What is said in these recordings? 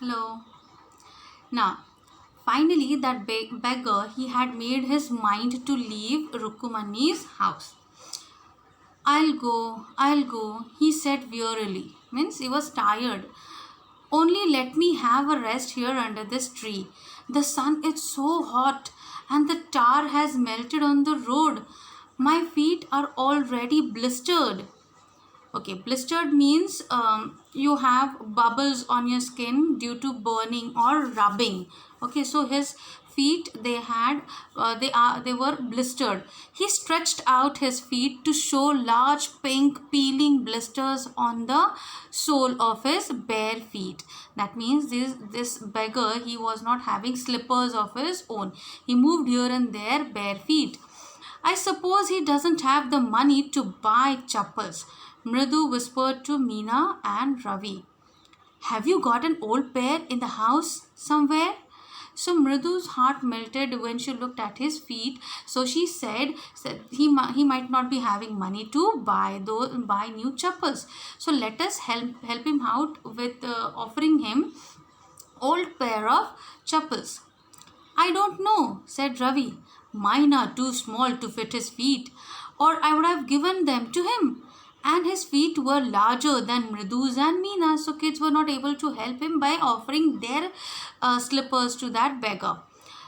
Hello. Now, finally, that beggar he had made his mind to leave Rukumani's house. I'll go, he said wearily. Means he was tired. Only let me have a rest here under this tree. The sun is so hot and the tar has melted on the road. My feet are already blistered. Okay, blistered means you have bubbles on your skin due to burning or rubbing. Okay, so his feet they were blistered. He stretched out his feet to show large pink peeling blisters on the sole of his bare feet. That means this beggar, he was not having slippers of his own. He moved here and there bare feet. I suppose he doesn't have the money to buy chappals, Mridu whispered to Meena and Ravi. Have you got an old pair in the house somewhere? So Mridu's heart melted when she looked at his feet. So she said he might not be having money to buy new chappals. So let us help him out with offering him old pair of chappals. I don't know, said Ravi. Mine are too small to fit his feet, or I would have given them to him. And his feet were larger than Mridu's and Meena's, so kids were not able to help him by offering their slippers to that beggar.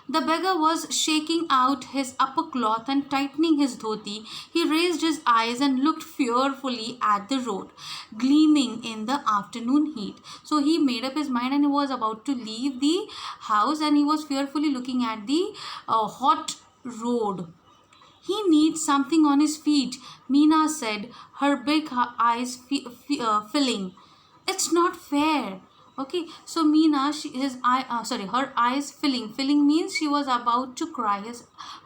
The beggar was shaking out his upper cloth and tightening his dhoti. He raised his eyes and looked fearfully at the road, gleaming in the afternoon heat. So he made up his mind and he was about to leave the house and he was fearfully looking at the hot road. He needs something on his feet, Meena said, her big eyes filling. It's not fair. Okay, so Meena, her eyes filling. Filling means she was about to cry.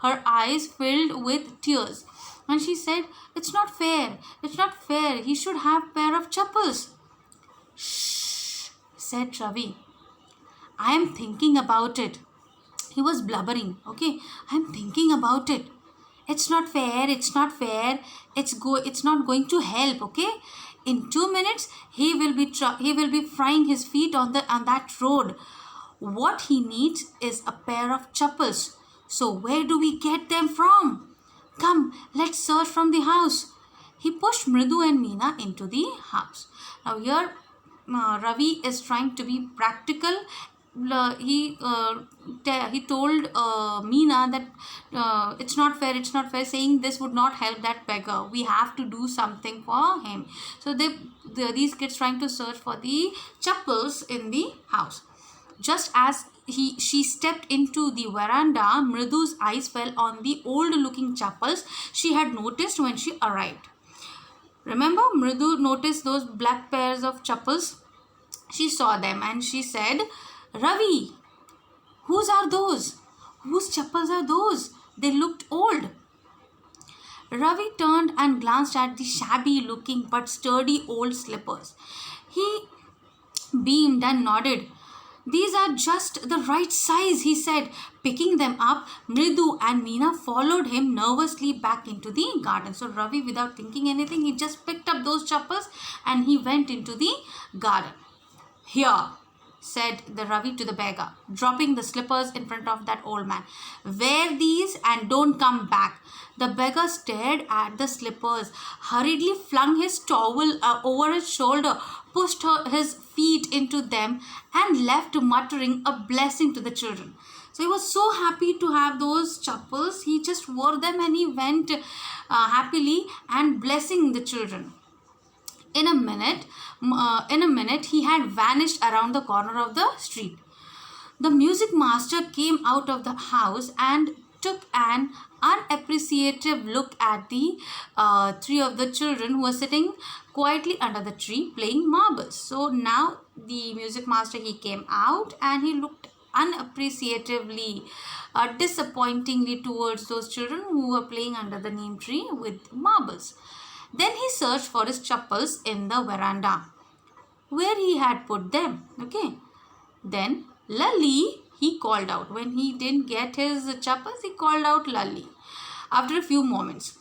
Her eyes filled with tears. And she said, it's not fair. It's not fair. He should have pair of chappals. Shh, said Ravi. I am thinking about it. He was blubbering. Okay, I'm thinking about it. It's not fair. It's not fair. It's not going to help. Okay, in 2 minutes he will be frying his feet on that road. What he needs is a pair of chappals. So where do we get them from? Come, let's search from the house. He pushed Mridu and Meena into the house. Now here Ravi is trying to be practical. He told Meena that it's not fair, saying this would not help that beggar. We have to do something for him. So these kids trying to search for the chappals in the house. Just as she stepped into the veranda, Mridu's eyes fell on the old looking chappals she had noticed when she arrived. Remember, Mridu noticed those black pairs of chappals? She saw them and she said, Ravi, whose are those? Whose chappals are those? They looked old. Ravi turned and glanced at the shabby looking but sturdy old slippers. He beamed and nodded. These are just the right size, he said. Picking them up, Mridu and Meena followed him nervously back into the garden. So Ravi, without thinking anything, he just picked up those chappals and he went into the garden. Here, said the Ravi to the beggar, dropping the slippers in front of that old man. Wear these and don't come back. The beggar stared at the slippers, hurriedly flung his towel over his shoulder, pushed his feet into them and left muttering a blessing to the children. So he was so happy to have those chappals. He just wore them and he went happily and blessing the children. In a minute, he had vanished around the corner of the street. The music master came out of the house and took an unappreciative look at the three of the children who were sitting quietly under the tree playing marbles. So now the music master, he came out and he looked unappreciatively, disappointingly towards those children who were playing under the neem tree with marbles. Then he searched for his chappals in the veranda, where he had put them. Okay. Then Lali, he called out. When he didn't get his chappals, he called out Lali. After a few moments,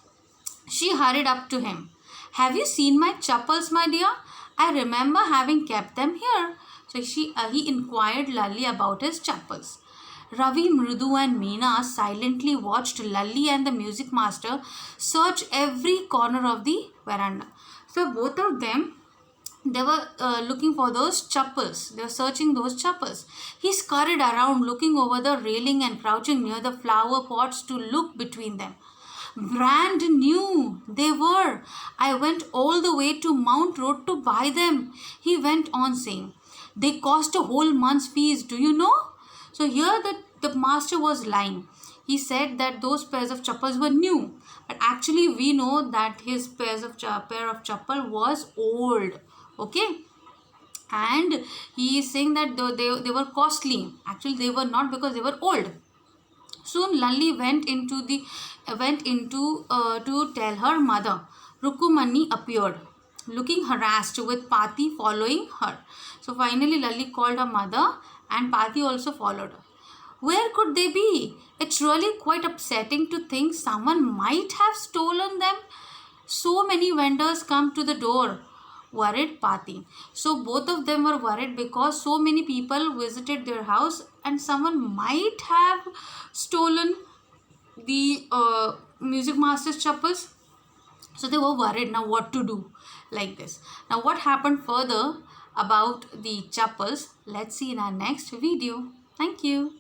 she hurried up to him. Have you seen my chappals, my dear? I remember having kept them here. So he inquired Lalli about his chappals. Ravi, Mridu, and Meena silently watched Lalli and the music master search every corner of the veranda. So both of them, they were looking for those chappals. They were searching those chappals. He scurried around, looking over the railing and crouching near the flower pots to look between them. Brand new they were. I went all the way to Mount Road to buy them, he went on saying. They cost a whole month's fees, do you know? So here the master was lying. He said that those pairs of chappals were new, but actually we know that his pair of chappal was old. Okay, and he is saying that they were costly. Actually, they were not, because they were old. Soon Lalli went into to tell her mother. Rukumani appeared, looking harassed, with Pati following her. So finally Lalli called her mother, and Pati also followed her. Where could they be? It's really quite upsetting to think someone might have stolen them. So many vendors come to the door, worried Pati. So both of them were worried because so many people visited their house and someone might have stolen the music master's chappals. So they were worried now what to do like this. Now what happened further about the chappals, let's see in our next video. Thank you.